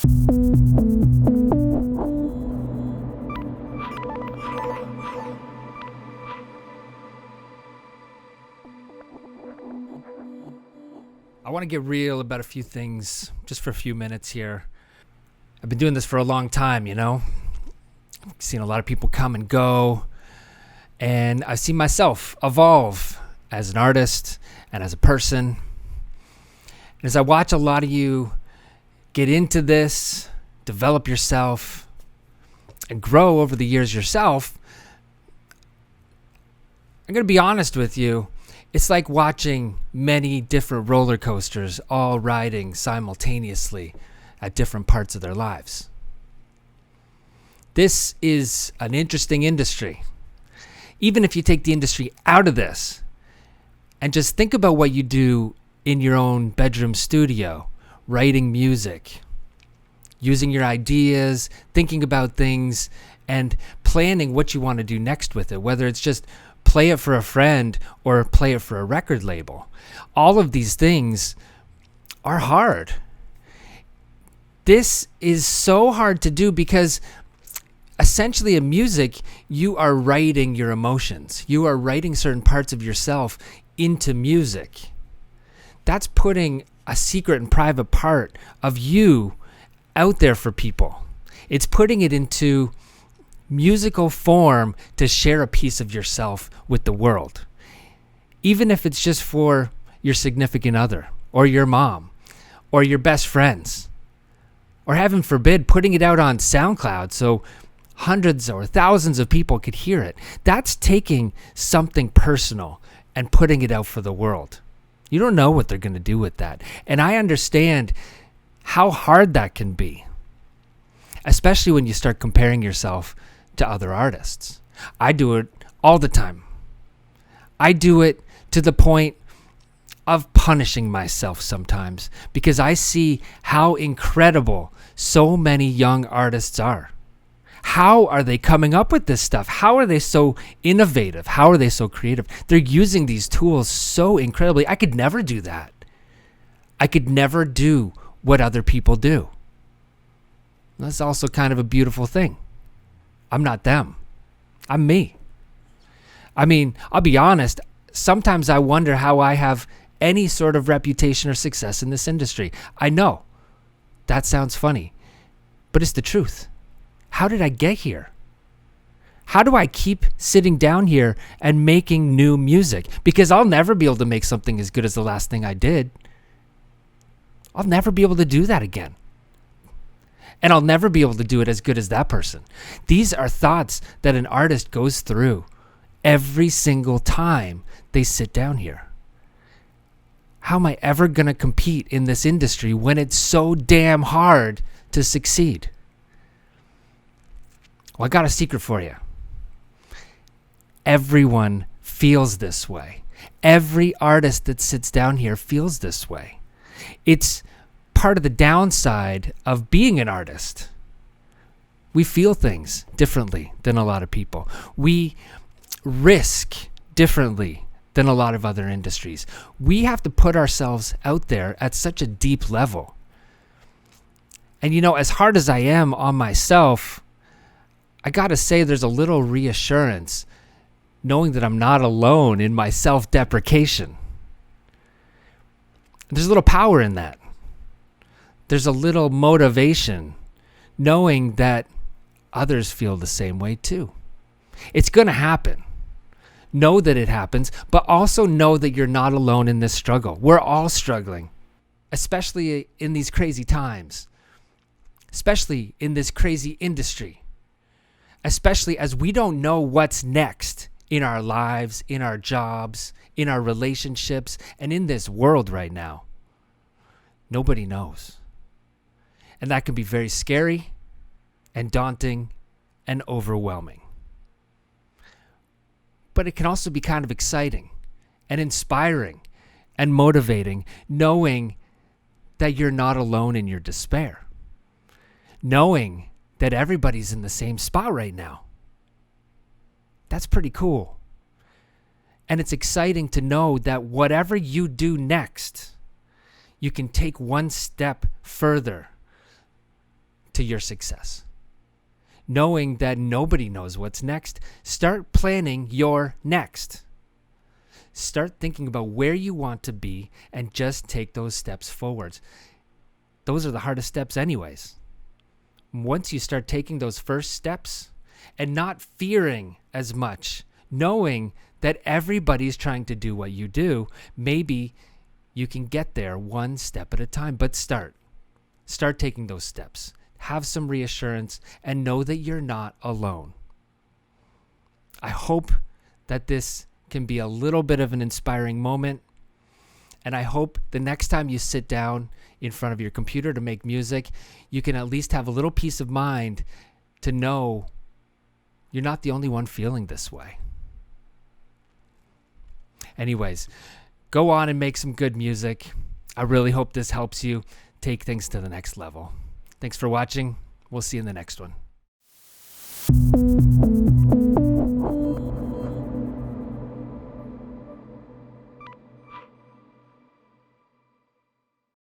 I want to get real about a few things just for a few minutes here. I've been doing this for a long time, I've seen a lot of people come and go, and I've seen myself evolve as an artist and as a person. And as I watch a lot of you get into this, develop yourself, and grow over the years yourself, I'm going to be honest with you. It's like watching many different roller coasters all riding simultaneously at different parts of their lives. This is an interesting industry. Even if you take the industry out of this and just think about what you do in your own bedroom studio, writing music, using your ideas, thinking about things, and planning what you want to do next with it, whether it's just play it for a friend or play it for a record label. All of these things are hard. This is so hard to do because essentially in music, you are writing your emotions. You are writing certain parts of yourself into music. That's putting a secret and private part of you out there for people. It's putting it into musical form to share a piece of yourself with the world, even if it's just for your significant other or your mom or your best friends, or heaven forbid putting it out on SoundCloud so hundreds or thousands of people could hear it. That's taking something personal and putting it out for the world. You don't know what they're going to do with that, and I understand how hard that can be, especially when you start comparing yourself to other artists. I do it all the time. I do it to the point of punishing myself sometimes because I see how incredible so many young artists are. How are they coming up with this stuff? How are they so innovative? How are they so creative? They're using these tools so incredibly. I could never do that. I could never do what other people do. That's also kind of a beautiful thing. I'm not them. I'm me. I mean, I'll be honest. Sometimes I wonder how I have any sort of reputation or success in this industry. I know that sounds funny, but it's the truth. How did I get here? How do I keep sitting down here and making new music? Because I'll never be able to make something as good as the last thing I did. I'll never be able to do that again. And I'll never be able to do it as good as that person. These are thoughts that an artist goes through every single time they sit down here. How am I ever going to compete in this industry when it's so damn hard to succeed? Well, I got a secret for you. Everyone feels this way. Every artist that sits down here feels this way. It's part of the downside of being an artist. We feel things differently than a lot of people. We risk differently than a lot of other industries. We have to put ourselves out there at such a deep level. And as hard as I am on myself, I gotta say there's a little reassurance knowing that I'm not alone in my self-deprecation. There's a little power in that. There's a little motivation knowing that others feel the same way too. It's going to happen. Know that it happens, but also know that you're not alone in this struggle. We're all struggling, especially in these crazy times, especially in this crazy industry, especially as we don't know what's next in our lives, in our jobs, in our relationships, and in this world right now. Nobody knows. And that can be very scary and daunting and overwhelming. But it can also be kind of exciting and inspiring and motivating, knowing that you're not alone in your despair. Knowing that everybody's in the same spot right now. That's pretty cool. And it's exciting to know that whatever you do next, you can take one step further to your success. Knowing that nobody knows what's next, start planning your next. Start thinking about where you want to be and just take those steps forwards. Those are the hardest steps anyways. Once you start taking those first steps and not fearing as much, knowing that everybody's trying to do what you do, maybe you can get there one step at a time. But start taking those steps. Have some reassurance and know that you're not alone. I hope that this can be a little bit of an inspiring moment. And I hope the next time you sit down in front of your computer to make music, you can at least have a little peace of mind to know you're not the only one feeling this way. Anyways, go on and make some good music. I really hope this helps you take things to the next level. Thanks for watching. We'll see you in the next one.